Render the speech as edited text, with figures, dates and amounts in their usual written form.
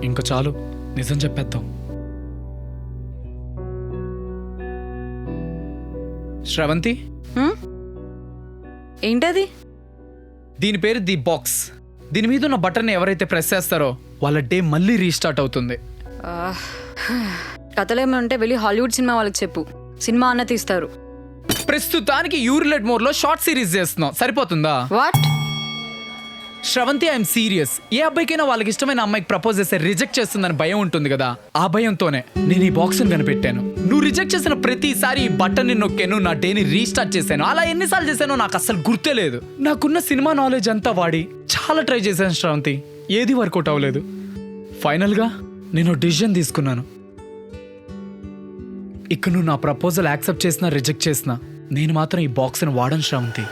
ఇంకా చాలు, నిజం చెప్పేద్దాం. శ్రవంతి, ఏంటది? దీని పేరు ది బాక్స్. దీని మీద ఉన్న బటన్ ఎవరైతే ప్రెస్ చేస్తారో వాళ్ళ డే మళ్ళీ రీస్టార్ట్ అవుతుంది. కథలేమో ఉంటే వెళ్ళి హాలీవుడ్ సినిమా వాళ్ళకి చెప్పు, సినిమా అన్న తీస్తారు. ప్రస్తుతానికి యూరిలెట్ మోర్ లో షార్ట్ సిరీస్ చేస్తున్నాం, సరిపోతుందా? వాట్? Sravanthi, I'm serious. ఏ అబ్బాయికైనా వాళ్ళకి ఇష్టమైన అమ్మాయికి ప్రపోజ్ చేస్తే రిజెక్ట్ చేస్తుందని భయం ఉంటుంది కదా, ఆ భయంతోనే నేను ఈ బాక్స్ కనిపెట్టాను. నువ్వు రిజెక్ట్ చేసిన ప్రతిసారి ఈ బటన్ ని నొక్కాను, నా డేని రీస్టార్ట్ చేశాను. అలా ఎన్నిసార్లు చేశానో నాకు అసలు గుర్తే లేదు. నాకున్న సినిమా నాలెడ్జ్ అంతా వాడి చాలా ట్రై చేశాను శ్రవంతి, ఏది వర్కౌట్ అవ్వలేదు. ఫైనల్ గా నేను డిసిజన్ తీసుకున్నాను. ఇక నువ్వు నా ప్రపోజల్ యాక్సెప్ట్ చేసినా రిజెక్ట్ చేసినా నేను మాత్రం ఈ బాక్స్ని వాడను శ్రవంతి.